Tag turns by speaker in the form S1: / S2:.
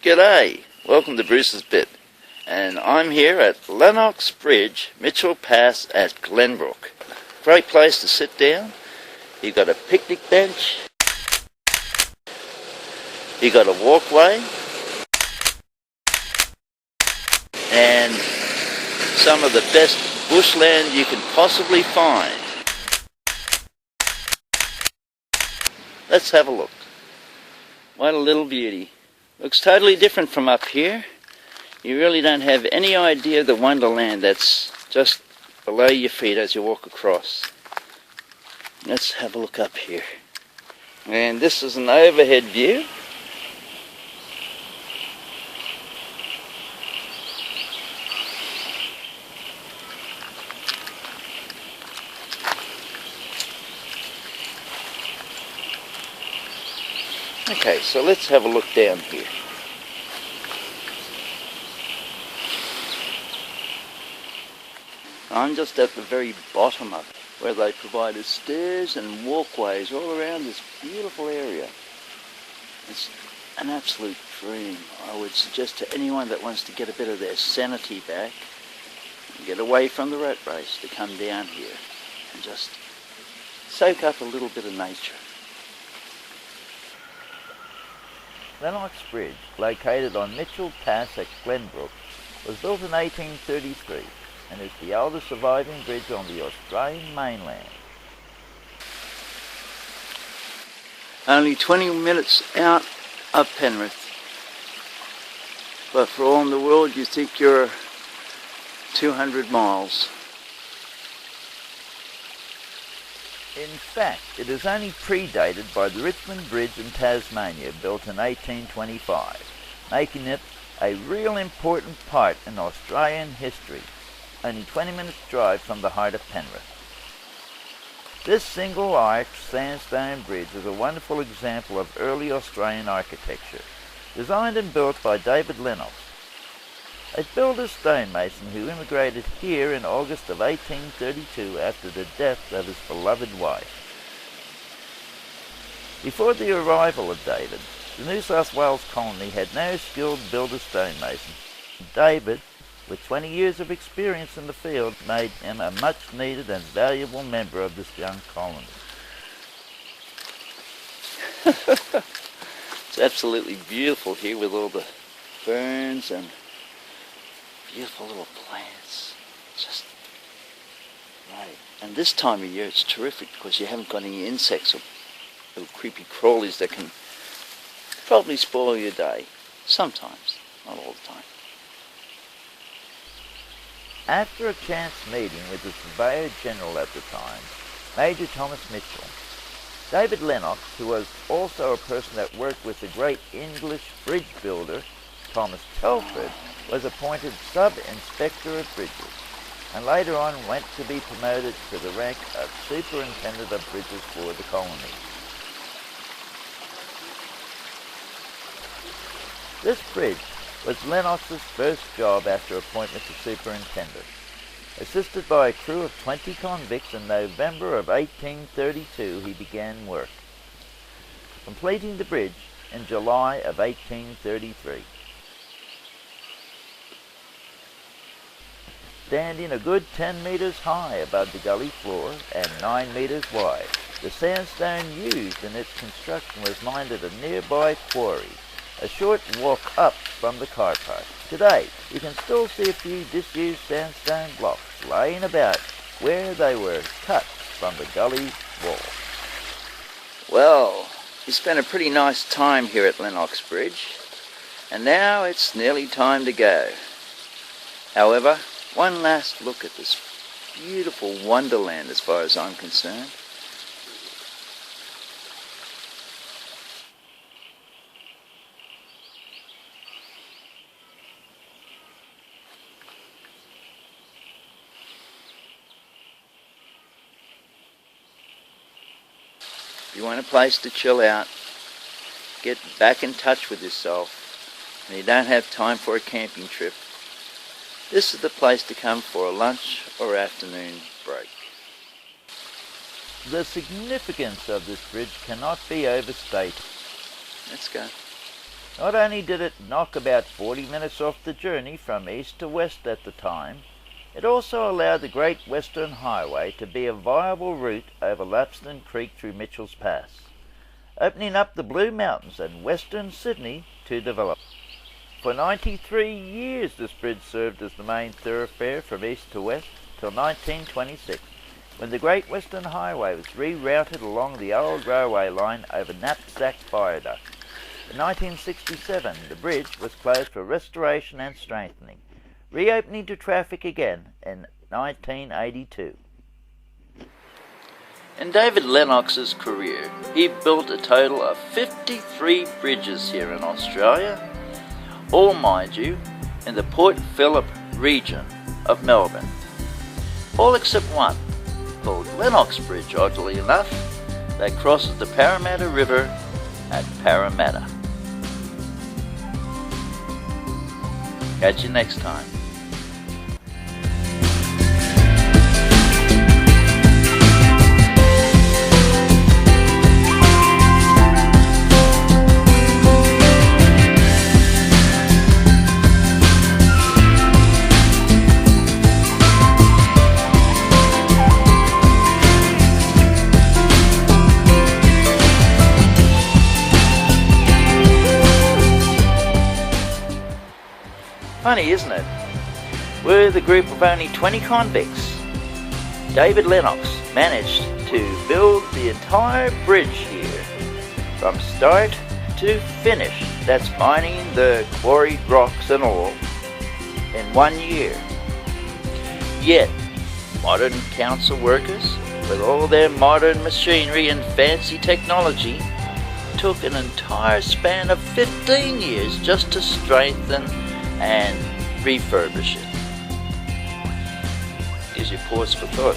S1: G'day, welcome to Bruce's Bit, and I'm here at Lennox Bridge, Mitchell Pass at Glenbrook. Great place to sit down. You've got a picnic bench, you've got a walkway, and some of the best bushland you can possibly find. Let's have a look. What a little beauty. Looks totally different from up here. You really don't have any idea of the wonderland that's just below your feet as you walk across. Let's have a look up here. And this is an overhead view. Okay, so let's have a look down here. I'm just at the very bottom of it, where they provided stairs and walkways all around this beautiful area. It's an absolute dream. I would suggest to anyone that wants to get a bit of their sanity back and get away from the rat race to come down here and just soak up a little bit of nature. Lennox Bridge, located on Mitchell Pass at Glenbrook, was built in 1833 and is the oldest surviving bridge on the Australian mainland. Only 20 minutes out of Penrith, but for all in the world you think you're 200 miles. In fact, it is only predated by the Richmond Bridge in Tasmania, built in 1825, making it a real important part in Australian history, only 20 minutes drive from the heart of Penrith. This single-arched sandstone bridge is a wonderful example of early Australian architecture, designed and built by David Lennox, a builder stonemason who immigrated here in August of 1832 after the death of his beloved wife. Before the arrival of David, the New South Wales colony had no skilled builder stonemason. David, with 20 years of experience in the field, made him a much-needed and valuable member of this young colony. It's absolutely beautiful here with all the ferns and beautiful little plants. Just right. And this time of year it's terrific because you haven't got any insects or little creepy crawlies that can probably spoil your day. Sometimes, not all the time. After a chance meeting with the Surveyor General at the time, Major Thomas Mitchell, David Lennox, who was also a person that worked with the great English bridge builder Thomas Telford, was appointed Sub-Inspector of Bridges, and later on went to be promoted to the rank of Superintendent of Bridges for the colony. This bridge was Lennox's first job after appointment to Superintendent. Assisted by a crew of 20 convicts in November of 1832, he began work, completing the bridge in July of 1833. Standing a good 10 meters high above the gully floor and 9 meters wide, the sandstone used in its construction was mined at a nearby quarry, a short walk up from the car park. Today, you can still see a few disused sandstone blocks laying about where they were cut from the gully wall. Well, you spent a pretty nice time here at Lennox Bridge, and now it's nearly time to go. However, one last look at this beautiful wonderland as far as I'm concerned. If you want a place to chill out, get back in touch with yourself, and you don't have time for a camping trip, this is the place to come for a lunch or afternoon break. The significance of this bridge cannot be overstated. Let's go. Not only did it knock about 40 minutes off the journey from east to west at the time, it also allowed the Great Western Highway to be a viable route over Lapsden Creek through Mitchell's Pass, opening up the Blue Mountains and western Sydney to develop. For 93 years this bridge served as the main thoroughfare from east to west till 1926, when the Great Western Highway was rerouted along the old railway line over Knapsack Viaduct. In 1967 the bridge was closed for restoration and strengthening, reopening to traffic again in 1982. In David Lennox's career, he built a total of 53 bridges here in Australia, all, mind you, in the Port Phillip region of Melbourne. All except one, called Lennox Bridge, oddly enough, that crosses the Parramatta River at Parramatta. Catch you next time. Funny, isn't it? We're the group of only 20 convicts. David Lennox managed to build the entire bridge here, from start to finish. That's mining the quarried rocks and all, in 1 year. Yet, modern council workers, with all their modern machinery and fancy technology, took an entire span of 15 years just to strengthen and refurbish it. Gives you pause for thought.